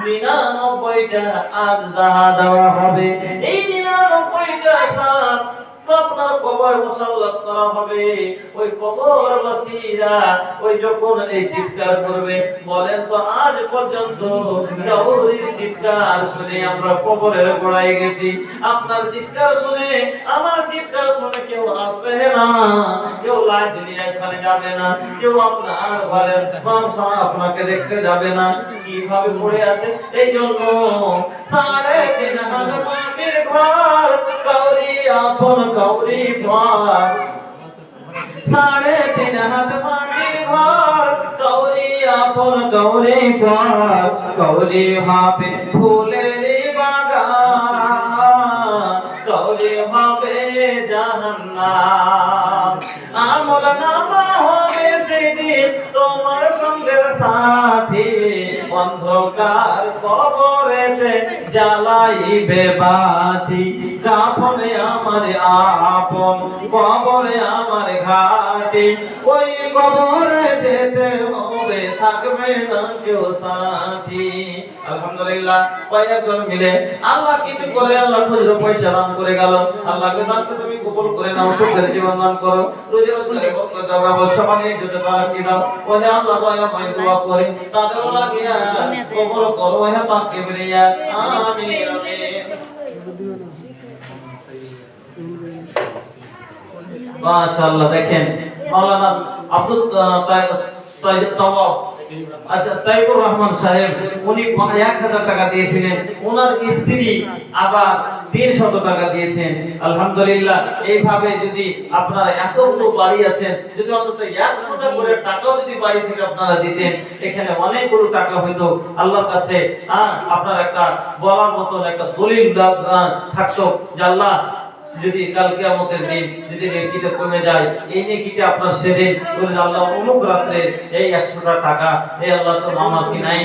নিরানব্বইটা আজদাহা দেওয়া হবে। এই 99টা সাপ আপনার কবর মুসাল্লাত করা হবে। ওই কবরবাসীরা ওই যখন এই চিৎকার করবে, বলেন তো আজ পর্যন্ত কাউরির চিৎকার শুনে আমরা কবরের গোড়ায় গেছি? আপনার চিৎকার শুনে, আমার চিৎকার শুনে কেউ আসবে না, কেউ লাইট নিয়ে এখানে যাবে না, কেউ আপনার ঘরের মামসা আপনাকে দেখতে যাবে না কিভাবে পড়ে আছে। এই জন্য 3.5 হাত মাটির ঘর, কাউরি আপন কাউরি পর। 3.5 হাত মাটির ঘর, কাউরি আপন কাউরি পর। কাউরি ভাবে ফুলের বাগান, কাউরি ভাবে জাহান্নাম। আমল নামা হবে সেদিন তোমার সঙ্গের সাথী, অন্ধকার কবরেতে জ্বালাইবে বাতি। কাফনে আমার আপন, কবরে আমার ঘাটি। ওই কবরে যেতে হবে, থাকবে না কেউ সাথী। আলহামদুলিল্লাহ, কয়েকজন মিলে আল্লাহ কিছু করে, আল্লাহ খুচরো পয়সা দান করে গেল। আল্লাহকে দানকে তুমি কবুল করে নাও, সুখের জীবন দান করো, রোজি রোজগার এবং ব্যবসা বাণিজ্যতে বারাকি দাও। ওহে আল্লাহ দয়া করে দোয়া করে তাদের লাগিয়া কবুল করো, ওহে পাকে বেরিয়া। আমিন আমিন। মাশাআল্লাহ, দেখেন মাওলানা আব্দুল তাইবুর রহমান সাহেব, উনি 1000 টাকা দিয়েছিলেন। ওনার স্ত্রী আবার 300 টাকা দিয়েছেন। আলহামদুলিল্লাহ, এইভাবে যদি আপনারা এতগুলো বাড়ি আছেন, যদি অন্তত 100টা করে টাকাও যদি বাড়ি থেকে আপনারা দিতেন, এখানে অনেকগুলো টাকা হইতো। আল্লাহর কাছে আপনার একটা বলার মতন একটা দলিল থাকতো যে আল্লাহ যদি কাল কিয়ামতের দিন যদি নেকিটা কমে যায়, এই নেকিটা আপনার সেদিন বলে আল্লাহ অমুক রাত্রে এই 100টা টাকা, এই আল্লাহ তো মামা কি নাই,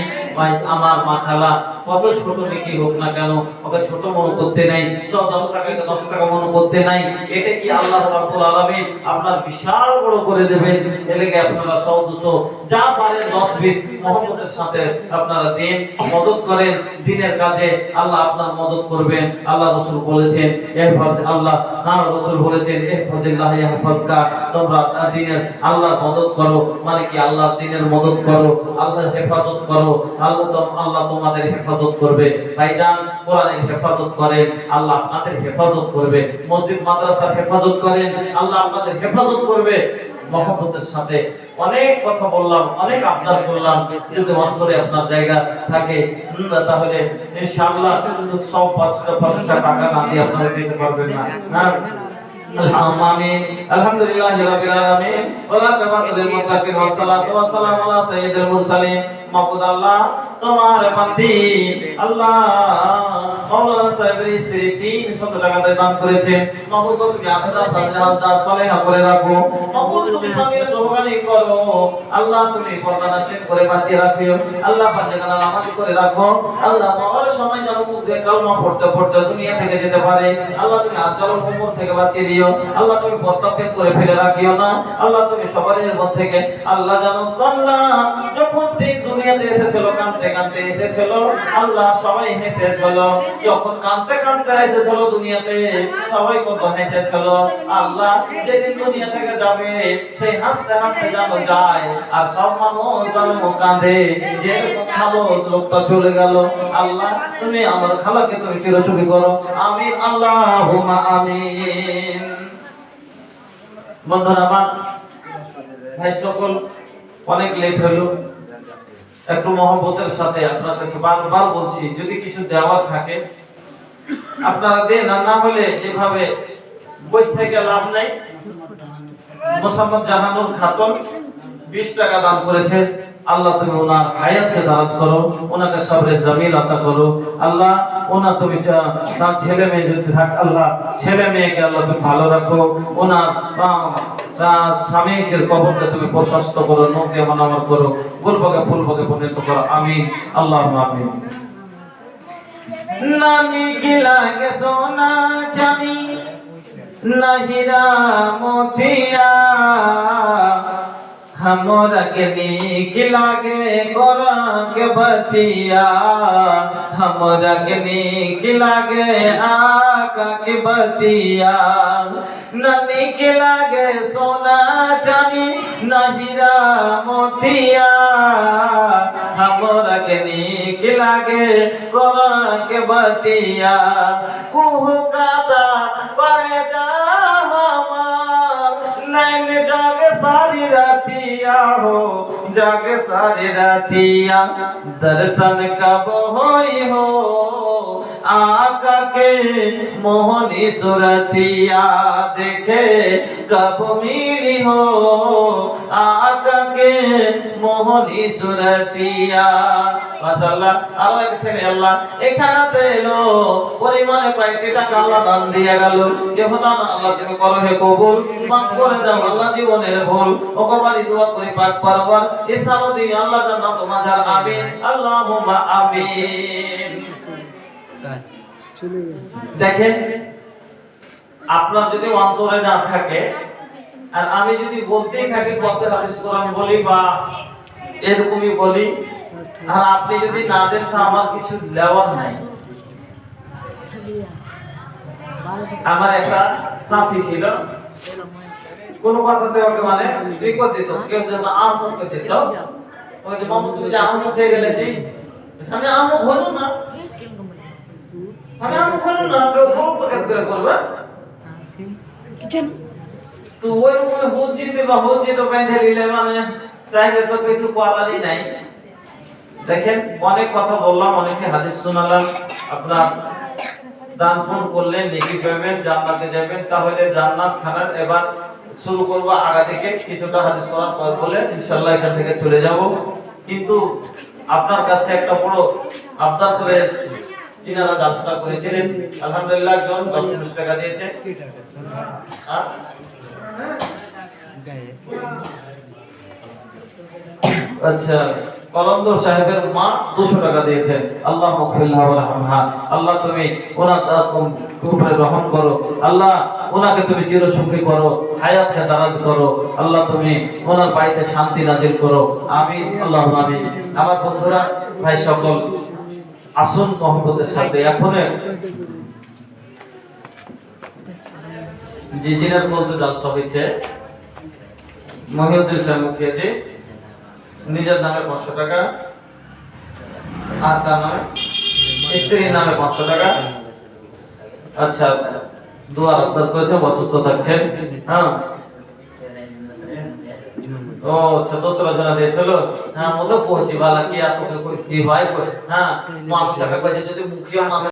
আমার মা খালা কত ছোট নেকি হোক না কেন, ওকে ছোট মনে করতে নাই, সব 10 টাকাকে 10 টাকা মনে করতে নাই। এটা কি আল্লাহ রাব্বুল আলামিন আপনার বিশাল বড় করে দেবেন। এলাকে আপনারা 100-200 যা পারেন 10-20 মহব্বতের সাথে আপনারা দিন, মদত করেন দিনের কাজে, আল্লাহ আপনার মদত করবেন। আল্লাহ রাসূল বলেছেন, আল্লাহ রাসূল বলেছেন, ইহফাজিল্লাহ ইয়াহফাজকা, তোমরা দ্বীনের আল্লাহর মদদ করো, মানে কি আল্লাহর দ্বীনের মদদ করো, আল্লাহর হেফাজত করো, আল্লাহ তোমাদের হেফাজত করবে। ভাইজান, কোরআনের হেফাজত করেন, আল্লাহ আপনাদের হেফাজত করবে। মসজিদ মাদ্রাসার হেফাজত করেন, আল্লাহ আপনাদের হেফাজত করবে। মহব্বতের সাথে অনেক কথা বললাম, অনেক আবদার করলাম, যদি অন্তরে আপনার জায়গা থাকে তাহলে ইনশাআল্লাহ সব 500 টাকা না দিয়ে আপনারা দিতে পারবেন না। আমিন। আলহামদুলিল্লাহি রাব্বিল আলামিন, ওয়া লাকিবাতুল লিল মুত্তাকিন, ওয়াস সালাতু ওয়াস সালামু আলা সাইয়্যিদিল মুরসালিন। মাবুদ আল্লাহ, তোমার বান্দি আল্লাহ মাওলানা সাহেবের স্ত্রী 300 টাকা দান করেছেন। মাবুদ, তুমি আবেদা সাজাদা সলেহা করে রাখো। মাবুদ, তুমি সঙ্গে সুবহানি করো। আল্লাহ, তুমি পর্দা নাশিন করে বাঁচিয়ে রাখিও। আল্লাহ, পাঁচগানা নামাজ করে রাখো। আল্লাহ, মরার সময় যেন মুখ দিয়ে কালমা পড়তে পড়তে দুনিয়া থেকে যেতে পারে। আল্লাহ, তুমি আজকাল উমর থেকে বাঁচিয়ে দিও। আল্লাহ, তুমি প্রত্যক্ষ করে ফেলে রাখিও না। আল্লাহ, তুমি সবারই মধ্যে থেকে আল্লাহ জানো বান্দা যখন দুনিয়াতে এসেছিল কাঁদতে কাঁদতে এসেছিল, আল্লাহ সবাই হেসেছিল। যখন কাঁদতে কাঁদতে এসেছিল দুনিয়াতে, সবাই কত হেসেছিল। আল্লাহ, যেদিন দুনিয়া থেকে যাবে সেই হাসতে হাসতে যেন যায়, আর সব মানুষ যেন কাঁদে যে খালো লোকটা চলে গেল। আল্লাহ, তুমি আমার খালাকে তুমি চিরসুখী করো। আমিন, আল্লাহুম্মা আমিন। বন্ধুরা আমার, ভাই সকল, অনেক লেট হলো, একটু মহব্বতের সাথে আপনার কাছে বারবার বলছি, যদি কিছু দেওয়ার থাকে আপনারা দেন, আর না হলে এভাবে বসে থেকে লাভ নাই। মোসাম্মদ জাহানুর খাতুন 20 টাকা দান করেছে। আল্লাহ, তুমি ওনার হায়াতকে দারাজ করো, ওনাকে সবরে জামিল আতা করো। আল্লাহ, ওনা তুমি তার ছেলে মেয়ে যদি থাক, আল্লাহ ছেলে মেয়েকে আল্লাহ তুমি ভালো রাখো। ওনার স্বামীকে কবরকে তুমি প্রশস্ত করো, নূরকে মানামার করো, গুলবকে ফুলবকে পরিণত করো। আমিন, আল্লাহুম্মা আমিন। নানি কি লাগে সোনা চাঁদি না হীরা মতিয়া, हमरा के नीक लागे कोरआन के बतिया, हमरा के नीक लागे आका के बतिया, न नीक लागे सोना चांदी न हीरा मोतिया, हमरा के नीक लागे कोरआन के बतिया। कुहू कादा पाए जा नैन जागे सारी रातिया हो, जागे सारी रातिया, दर्शन कब होई हो आका के मोहनी सुरतिया, देखे कब मिली हो आका के मोहनी सुरतिया। মাশাআল্লাহ, আল্লাহ ছেড়ে আল্লাহ এখানে এলো পরিমাণে কয়েকটি টাকা আল্লাহ দান দিয়ে গেল। এ দান আল্লাহ তুমি করো হে কবুল, মাফ করে দাও আল্লাহ জীবনের ভুল। ওকবারি দোয়া করি পাক পরবার ইসলামউদ্দিন আল্লাহ জান্নাত মাজার আমিন, আল্লাহুম্মা আমিন। দেখেন, আপনার যদি অন্তরে না থাকে আর আমি যদি বলতেই থাকি পথে হাদিস কোরআন বলি বা এরকমই বলি, আর আপনি যদি না দেন তো আমার কিছু দেওয়ার নাই। আমার একটা সাথী ছিল, কোন কথাতে ওকে মানে রিকোয়েস্ট দিত, কেউ যেন আমুক দিত, ওই যে মামু তুমি যে আমুক হয়ে গেলে যে আমি আমুক হলো না, আমি আমুক হলো না, কেউ গল্প করে করবে তো ওই হুজিতে বা হুজিতে বেঁধে নিলে মানে চাইলে তো কিছু করারই নাই। দেখেন, অনেক কথা বললাম, অনেকে হাদিস শোনালাম, আপনার দান পুণ্য করলে নেকি পাবেন, জান্নাতে যাবেন। তাহলে জান্নাত খানার এবার শুরু করব আগা থেকে, কিছুটা হাদিস কোরআন পড়ে বলে ইনশাআল্লাহ এখান থেকে চলে যাব। কিন্তু আপনার কাছে একটা বড় আবদার করে তিনারা 10 টাকা করেছিলেন, আলহামদুলিল্লাহ একজন 10 টাকা দিয়েছে। আচ্ছা, কলন্দর সাহেবের মা 200 টাকা দিয়েছেন। আল্লাহ মাগফিরহা ওয়া রাহমহা, আল্লাহ তুমি ওনার উপরে রহম করো, আল্লাহ ওনাকে তুমি চিরসুখী করো, হায়াতকে দারাজ করো, আল্লাহ তুমি ওনার বাড়িতে শান্তি নাজিল করো, আমিন আল্লাহুম্মা আমিন। আমার বন্ধুরা, ভাই সকল, আসুন মহব্বতের সাথে এখন জিজিনার বলতে জলসা হয়েছে মহিউদ্দিন সাহেব মুখিয়াজি, নিজের নামে 500 টাকা আর তার নামে স্ত্রীর নামে 500 টাকা। আচ্ছা, দোয়া আবদার করেছে, অসুস্থ থাকছেন। হ্যাঁ, ও আচ্ছা, 200 জন দিয়েছিল। হ্যাঁ, মতো পৌঁছি বালা কি আপনাকে কি হয়। হ্যাঁ, মানুষ একটা কইছে যদি মুখিয়া নামে